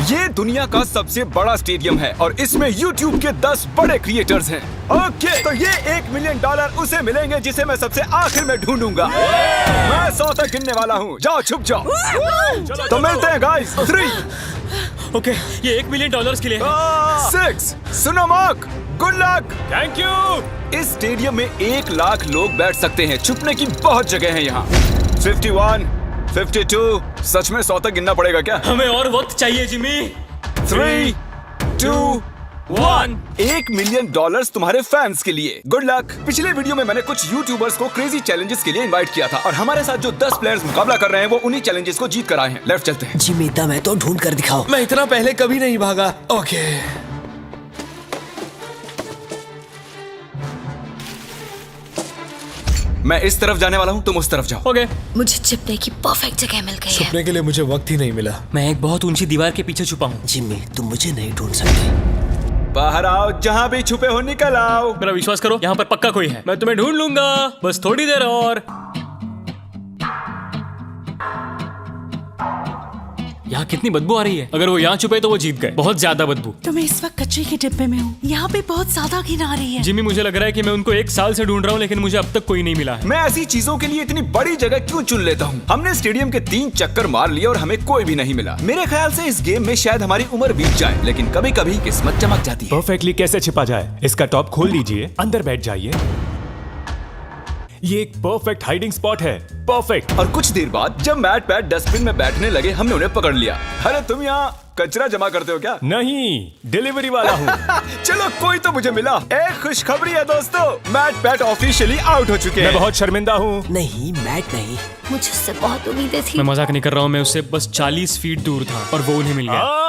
ये दुनिया का सबसे बड़ा स्टेडियम है और इसमें YouTube के 10 बड़े क्रिएटर्स हैं। ओके, तो ये $1 मिलियन उसे मिलेंगे जिसे मैं सबसे आखिर में ढूंढूंगा। मैं 100 तक गिनने वाला हूँ। जाओ छुप जाओ। तो मिलते हैं गाइस। 3 ओके, ये $1 मिलियन के लिए है। 6 सुनो mark, good luck. Thank you. इस स्टेडियम में 1 लाख लोग बैठ सकते हैं। छुपने की बहुत जगह है यहाँ। 51, 52, सच में 100 तक गिनना पड़ेगा क्या? हमें और वक्त चाहिए जिमी। 3, 2, 1। $1 मिलियन तुम्हारे फैंस के लिए। Good luck. पिछले वीडियो में मैंने कुछ यूट्यूबर्स को क्रेजी चैलेंजेस के लिए इनवाइट किया था और हमारे साथ जो 10 प्लेयर्स मुकाबला कर रहे हैं वो उन्हीं चैलेंजेस को जीत कर आए हैं। लेफ्ट चलते हैं। जिमी दम है तो ढूंढ कर दिखाओ। मैं इतना पहले कभी नहीं भागा। ओके, मैं इस तरफ जाने वाला हूँ, तुम उस तरफ जाओ। ओके। मुझे छिपने की परफेक्ट जगह मिल गई है। छुपने के लिए मुझे वक्त ही नहीं मिला। मैं एक बहुत ऊंची दीवार के पीछे छुपा हूँ। जिमी तुम मुझे नहीं ढूंढ सकते। बाहर आओ, जहाँ भी छुपे हो निकल आओ। मेरा विश्वास करो, यहाँ पर पक्का कोई है। मैं तुम्हें ढूंढ लूंगा, बस थोड़ी देर और। यहाँ कितनी बदबू आ रही है। अगर वो यहाँ छुपे तो वो जीत गए। बहुत ज्यादा बदबू। तो मैं इस वक्त कचरे के डिब्बे में हूँ। यहाँ पे बहुत ज्यादा घिन आ रही है। जिमी, मुझे लग रहा है कि मैं उनको 1 साल से ढूंढ रहा हूँ लेकिन मुझे अब तक कोई नहीं मिला है। मैं ऐसी चीजों के लिए इतनी बड़ी जगह क्यों चुन लेता हूँ? हमने स्टेडियम के 3 चक्कर मार लिए और हमें कोई भी नहीं मिला। मेरे ख्याल से इस गेम में शायद हमारी उम्र बीत जाए, लेकिन कभी कभी किस्मत चमक जाती है। परफेक्टली कैसे छिपा जाए? इसका टॉप खोल लीजिए, अंदर बैठ जाइए। ये एक परफेक्ट हाइडिंग स्पॉट है। परफेक्ट। और कुछ देर बाद जब मैट पैट डस्टबिन में बैठने लगे, हमने उन्हें पकड़ लिया। अरे तुम यहाँ कचरा जमा करते हो क्या? नहीं, डिलीवरी वाला हूँ। चलो कोई तो मुझे मिला। एक खुशखबरी है दोस्तों, मैट पैट ऑफिशियली आउट हो चुके मैं हैं। बहुत शर्मिंदा हूँ। नहीं मैट नहीं। मुझे उससे बहुत उम्मीदें थी। मैं मजाक नहीं कर रहा हूँ, मैं उससे बस 40 फीट दूर था और वो उन्हें मिल गया।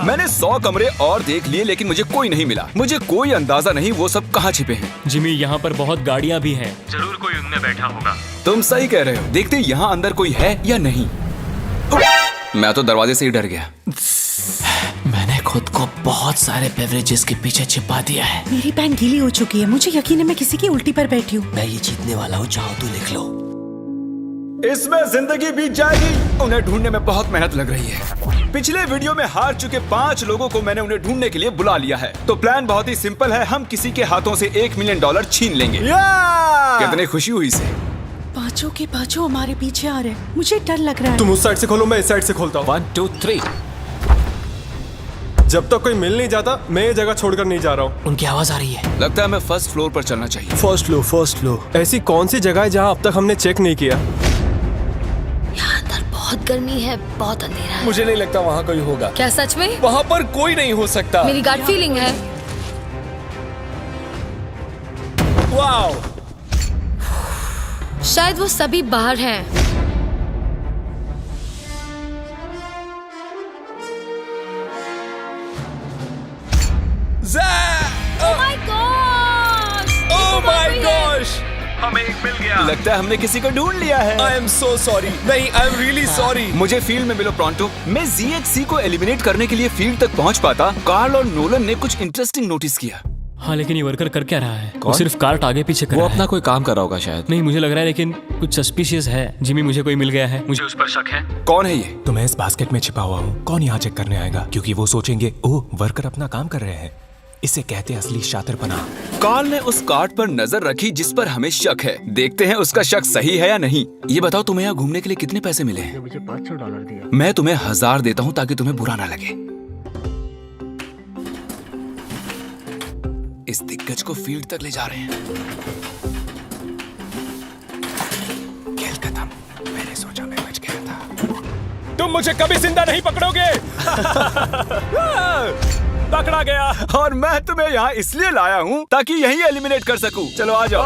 मैंने 100 कमरे और देख लिए लेकिन मुझे कोई नहीं मिला। मुझे कोई अंदाजा नहीं वो सब कहाँ छिपे हैं। जिमी, यहाँ पर बहुत गाड़ियाँ भी हैं। जरूर कोई उनमें बैठा होगा। तुम सही कह रहे हो। देखते यहाँ अंदर कोई है या नहीं। मैं तो दरवाजे से ही डर गया। मैंने खुद को बहुत सारे बेवरेजेस के पीछे छिपा दिया है। मेरी पैंट गीली हो चुकी है। मुझे यकीन है मैं किसी की उल्टी पर बैठी हूँ। मैं ये जीतने वाला हूँ, चाहो तो लिख लो। इसमें जिंदगी बीत जाएगी। उन्हें ढूंढने में बहुत मेहनत लग रही है। पिछले वीडियो में हार चुके 5 लोगों को मैंने उन्हें ढूंढने के लिए बुला लिया है। तो प्लान बहुत ही सिंपल है, हम किसी के हाथों से $1 मिलियन छीन लेंगे। कितनी खुशी हुई से। पांचों के पांचों हमारे पीछे आ रहे हैं। मुझे डर लग रहा है। तुम उस साइड से खोलो, मैं इस साइड से खोलता हूँ। 1 2 3। जब तक कोई मिल नहीं जाता मैं ये जगह छोड़कर नहीं जा रहा हूँ। उनकी आवाज आ रही है। लगता है हमें फर्स्ट फ्लोर पर चलना चाहिए। First floor. ऐसी कौन सी जगह है जहाँ अब तक हमने चेक नहीं किया? यहाँ अंदर बहुत गर्मी है, बहुत अंधेरा है। मुझे नहीं लगता वहाँ कोई होगा। क्या सच में? वहाँ पर कोई नहीं हो सकता। मेरी गट फीलिंग है। वाओ, शायद वो सभी बाहर हैं। Oh my gosh! लगता है हमने किसी को ढूंढ लिया है। I am so sorry. नहीं, आई एम रियली सॉरी। मुझे फील्ड में मिलो प्रॉन्टो। मैं ZHC को एलिमिनेट करने के लिए फील्ड तक पहुंच पाता। कार्ल और नोलन ने कुछ इंटरेस्टिंग नोटिस किया। हाँ, लेकिन ये वर्कर कर क्या रहा है? वो सिर्फ कार्ट आगे पीछे कर रहा है। कोई काम कर रहा होगा शायद। नहीं, मुझे लग रहा है लेकिन कुछ सस्पिशियस है। जिमी, मुझे कोई मिल गया है, मुझे उस पर शक है। कौन है ये? तो मैं इस बास्केट में छिपा हुआ हूँ। कौन यहाँ चेक करने आएगा? क्योंकि वो सोचेंगे ओह वर्कर अपना काम कर रहे हैं। इसे कहते हैं असली शातिरपना। कार्ल ने उस कार्ड पर नजर रखी जिस पर हमें शक है। देखते हैं उसका शक सही है या नहीं। ये बताओ, तुम्हें यहाँ घूमने के लिए कितने पैसे मिले हैं? मुझे $500 दिया। मैं तुम्हें 1000 देता हूँ ताकि तुम्हें बुरा ना लगे। इस दिग्गज को फील्ड तक ले जा रहे हैं। खेल खत्म। मैंने सोचा मैं बच गया था। तुम मुझे कभी जिंदा नहीं पकड़ोगे। पकड़ा गया। और मैं तुम्हें यहाँ इसलिए लाया हूँ ताकि यहीं एलिमिनेट कर सकूं। चलो आ जाओ।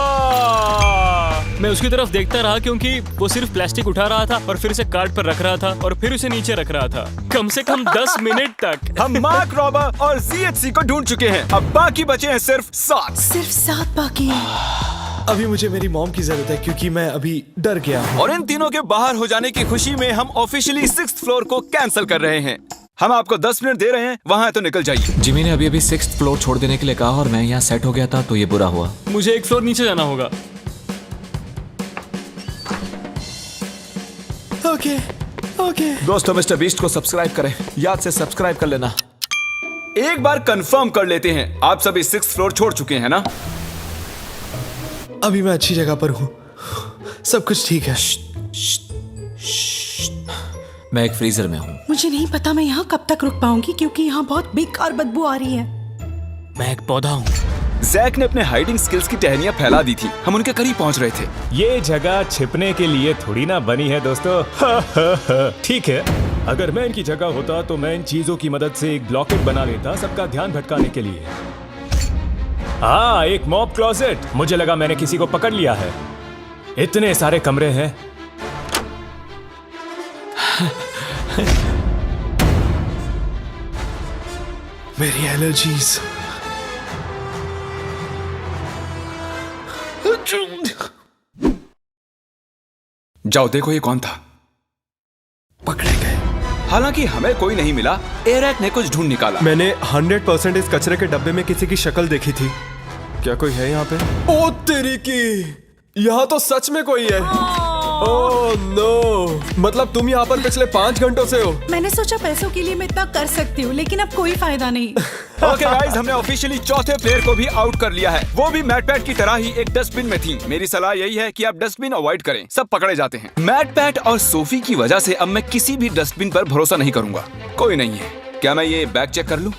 मैं उसकी तरफ देखता रहा क्योंकि वो सिर्फ प्लास्टिक उठा रहा था और फिर उसे कार्ट पर रख रहा था और फिर उसे नीचे रख रहा था, कम से कम 10 मिनट तक। हम मार्क रॉबर और ZHC को ढूंढ चुके हैं। अब बाकी बचे हैं सिर्फ 7। सिर्फ 7 बाकी हैं। अभी मुझे मेरी मॉम की जरूरत है क्योंकि मैं अभी डर गया हूँ। और इन तीनों के बाहर हो जाने की खुशी में हम ऑफिशियली 6th फ्लोर को कैंसिल कर रहे हैं। हम आपको 10 मिनट दे रहे हैं, वहाँ है तो निकल जाइए। जिमी ने अभी 6th फ्लोर छोड़ देने के लिए कहा और मैं यहाँ सेट हो गया था तो ये बुरा हुआ। मुझे 1 फ्लोर नीचे जाना होगा। ओके, ओके दोस्तों मिस्टर बीस्ट को सब्सक्राइब करें, याद से सब्सक्राइब कर लेना। एक बार कंफर्म कर लेते हैं, आप सभी 6th फ्लोर छोड़ चुके हैं ना? अभी मैं अच्छी जगह पर हूँ, सब कुछ ठीक है। मैं एक फ्रीजर में हूँ। मुझे नहीं पता मैं यहाँ कब तक रुक पाऊंगी क्योंकि यहाँ बहुत बेकार बदबू आ रही है। मैं एक पौधा हूँ। जैक ने अपने हाइडिंग स्किल्स की टहनियां फैला दी थी, हम उनके करीब पहुंच रहे थे। ये जगह छिपने के लिए थोड़ी ना बनी है दोस्तों। ठीक है, अगर मैं इनकी जगह होता तो मैं इन चीजों की मदद से एक ब्लॉकेट बना लेता सबका ध्यान भटकाने के लिए। हाँ, एक मॉब क्लोजेट। मुझे लगा मैंने किसी को पकड़ लिया है। इतने सारे कमरे हैं। मेरी एलर्जीज। जाओ देखो ये कौन था। पकड़े गए। हालांकि हमें कोई नहीं मिला, एरैक ने कुछ ढूंढ निकाला। मैंने 100% इस कचरे के डब्बे में किसी की शक्ल देखी थी। क्या कोई है यहाँ पे? ओ तेरी की, यहाँ तो सच में कोई है। ओह नो, मतलब तुम यहाँ पर पिछले 5 घंटों से हो। मैंने सोचा पैसों के लिए मैं इतना कर सकती हूँ, लेकिन अब कोई फायदा नहीं। ओके गाइस, हमने ऑफिशियली चौथे प्लेयर को भी आउट कर लिया है। वो भी मैट पैट की तरह ही एक डस्टबिन में थी। मेरी सलाह यही है कि आप डस्टबिन अवॉइड करें, सब पकड़े जाते हैं। मैट पैट और सोफी की वजह से अब मैं किसी भी डस्टबिन पर भरोसा नहीं करूंगा। कोई नहीं है। क्या मैं ये बैग चेक कर लूं?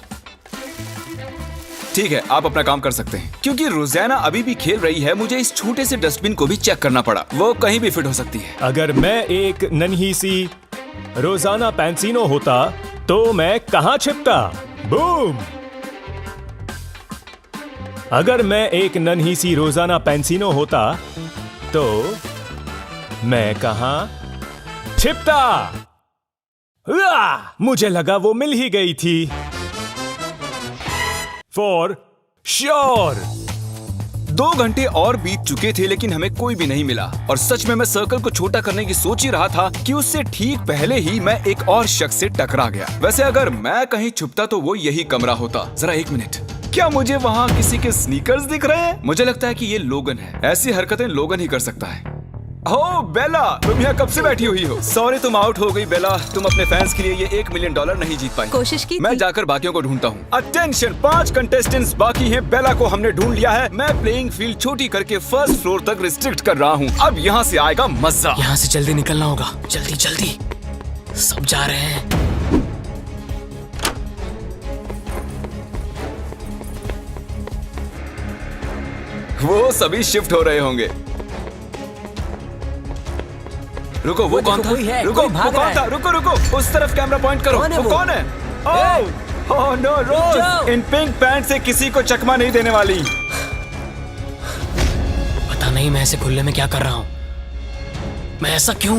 ठीक है, आप अपना काम कर सकते हैं। क्योंकि रोजाना अभी भी खेल रही है, मुझे इस छोटे से डस्टबिन को भी चेक करना पड़ा। वो कहीं भी फिट हो सकती है। अगर मैं एक नन्ही सी रोजाना पैंसिनो होता तो मैं कहाँ छिपता? बूम! अगर मैं एक नन्ही सी रोजाना पैंसिनो होता तो मैं कहाँ छिपता? मुझे लगा वो मिल ही गई थी। For sure. 2 घंटे और बीत चुके थे लेकिन हमें कोई भी नहीं मिला। और सच में मैं सर्कल को छोटा करने की सोच ही रहा था कि उससे ठीक पहले ही मैं एक और शख्स से टकरा गया। वैसे अगर मैं कहीं छुपता तो वो यही कमरा होता। जरा 1 मिनट, क्या मुझे वहाँ किसी के स्नीकर्स दिख रहे हैं? मुझे लगता है कि ये लोगन है। ऐसी हरकतें लोगन ही कर सकता है। ओह बेला, तुम यहाँ कब से बैठी हुई हो? सॉरी तुम आउट हो गई बेला। तुम अपने फैंस के लिए ये $1 मिलियन नहीं जीत पाई। कोशिश की मैं थी। जाकर बाकियों को ढूंढता हूँ। अटेंशन, 5 कंटेस्टेंट्स बाकी हैं। बेला को हमने ढूंढ लिया है। मैं प्लेइंग फील्ड छोटी करके 1st फ्लोर तक रिस्ट्रिक्ट कर रहा हूँ। अब यहाँ से आएगा मजा। यहाँ से जल्दी निकलना होगा। जल्दी जल्दी, सब जा रहे हैं। वो सभी शिफ्ट हो रहे होंगे। रुको, वो कौन था? रुको, वो कौन था? रुको रुको, उस तरफ कैमरा पॉइंट करो। वो कौन है? ओह नो, रोज इन पिंक पैंट से किसी को चकमा नहीं देने वाली। पता नहीं मैं ऐसे खुले में क्या कर रहा हूँ। मैं ऐसा क्यों?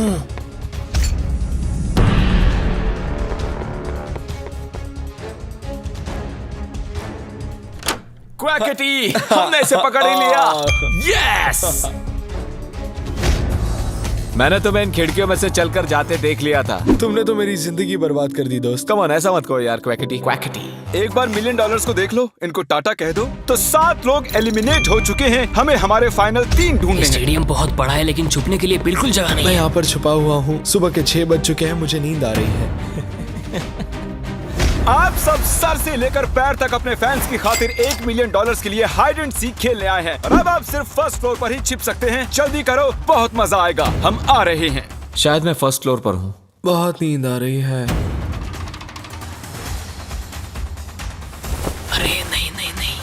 क्वैकेटी, हमने इसे पकड़ ही लिया। यस! मैंने तुम्हें इन खिड़कियों में से चलकर जाते देख लिया था। तुमने तो मेरी जिंदगी बर्बाद कर दी दोस्त। कम ऑन, ऐसा मत कहो यार क्वैकेटी। क्वैकेटी, एक बार $1 मिलियन को देख लो, इनको टाटा कह दो। तो 7 लोग एलिमिनेट हो चुके हैं। हमें हमारे फाइनल 3 ढूंढने हैं। स्टेडियम बहुत बड़ा है लेकिन छुपने के लिए बिल्कुल जगह नहीं मैं है। यहाँ पर छुपा हुआ हूँ। सुबह के 6 बज चुके हैं, मुझे नींद आ रही है। आप सब सर से लेकर पैर तक अपने फैंस की खातिर $1 मिलियन के लिए हाइड एंड सीक खेलने आए हैं। और अब आप सिर्फ 1st फ्लोर पर ही छिप सकते हैं। जल्दी करो, बहुत मजा आएगा। हम आ रहे हैं। शायद मैं 1st फ्लोर पर हूँ। बहुत नींद आ रही है। अरे नहीं नहीं नहीं,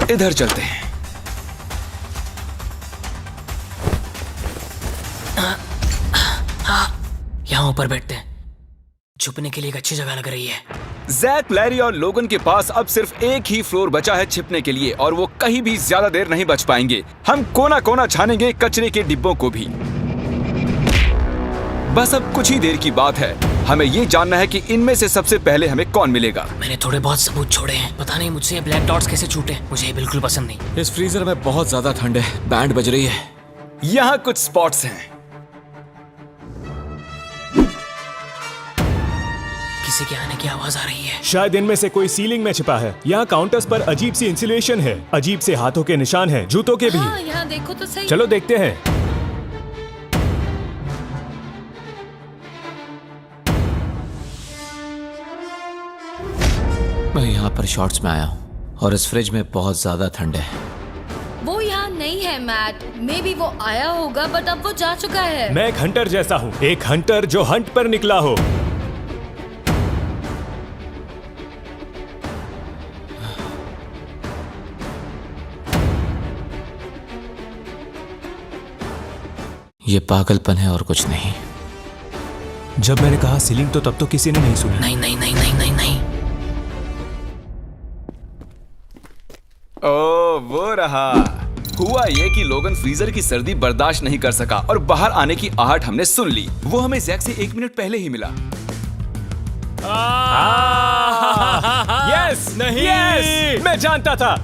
इधर चलते हैं। यहाँ ऊपर बैठते हैं। छुपने के लिए एक अच्छी जगह लग रही है। जैक, लैरी और लोगन के पास अब सिर्फ एक ही फ्लोर बचा है छिपने के लिए, और वो कहीं भी ज्यादा देर नहीं बच पाएंगे। हम कोना कोना छानेंगे कचरे के डिब्बों को भी। बस अब कुछ ही देर की बात है। हमें ये जानना है कि इनमें से सबसे पहले हमें कौन मिलेगा। मैंने थोड़े बहुत सबूत छोड़े हैं। पता नहीं मुझसे ये ब्लैक डॉट्स कैसे छूटे। मुझे ये बिल्कुल पसंद नहीं। इस फ्रीजर में बहुत ज्यादा ठंड है। बैंड बज रही है। यहाँ कुछ स्पॉट्स हैं। किसी किसी के आने की आवाज आ रही है। शायद इनमें से कोई सीलिंग में छिपा है। यहाँ काउंटर्स पर अजीब सी इंसुलेशन है, अजीब से हाथों के निशान हैं, जूतों के भी। हाँ, यहाँ देखो तो सही। चलो देखते हैं। मैं यहाँ पर शॉर्ट्स में आया हूँ और इस फ्रिज में बहुत ज्यादा ठंड है। वो यहाँ नहीं है मैट। मे बी वो आया होगा बट अब वो जा चुका है। मैं एक हंटर जैसा हूँ, एक हंटर जो हंट पर निकला हो। ये पागलपन है और कुछ नहीं। जब मैंने कहा सीलिंग तो तब तो किसी ने नहीं सुना। नहीं नहीं नहीं नहीं नहीं नहीं। ओ वो रहा। हुआ ये कि लोगन फ्रीजर की सर्दी बर्दाश्त नहीं कर सका और बाहर आने की आहट हमने सुन ली। वो हमें जैक से 1 मिनट पहले ही मिला। यस नहीं, यस मैं जानता था,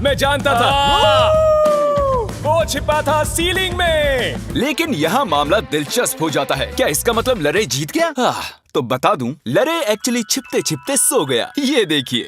वो छिपा था सीलिंग में। लेकिन यहाँ मामला दिलचस्प हो जाता है। क्या इसका मतलब लरे जीत गया? तो बता दूं, लरे एक्चुअली छिपते छिपते सो गया। ये देखिए,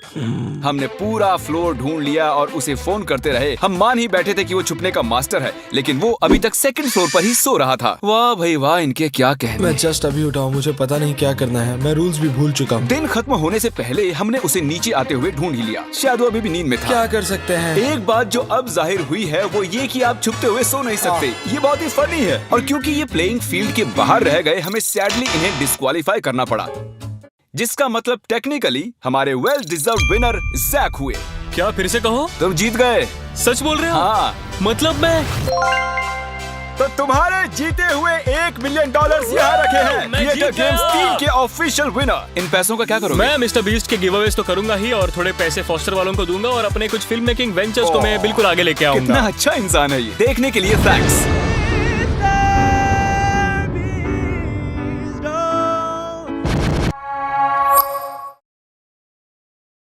हमने पूरा फ्लोर ढूंढ लिया और उसे फोन करते रहे। हम मान ही बैठे थे कि वो छुपने का मास्टर है, लेकिन वो अभी तक 2nd फ्लोर पर ही सो रहा था। वाह भाई वाह, इनके क्या कहने। मैं जस्ट अभी उठा हूँ, मुझे पता नहीं क्या करना है। मैं रूल्स भी भूल चुका हूँ। दिन खत्म होने से पहले हमने उसे नीचे आते हुए ढूंढ ही लिया। शायद वो अभी भी नींद में था। क्या कर सकते हैं? एक बात जो अब जाहिर हुई है वो ये कि आप छुपते हुए सो नहीं सकते। ये बहुत ही फनी है। और क्योंकि ये प्लेइंग फील्ड के बाहर रह गए, हमें सैडली इन्हें डिस्क्वालीफाई करना पड़ा, जिसका मतलब टेक्निकली हमारे वेल डिजर्व्ड विनर जैक हुए। क्या फिर से कहो? तुम जीत गए। सच बोल रहे हो? हाँ। मतलब मैं तो तुम्हारे जीते हुए $1 मिलियन यहाँ रखे हैं। मैं थिएटर जीत गया। गेम्स 3 के ऑफिशियल विनर। इन पैसों का क्या करोगे? मैं मिस्टर बीस्ट के गिवअवेज तो करूंगा ही, और थोड़े पैसे फॉस्टर वालों को दूंगा, और अपने कुछ फिल्म मेकिंग वेंचर्स को मैं बिल्कुल आगे लेके कितना आऊंगा। अच्छा इंसान है ये। देखने के लिए थैंक्स।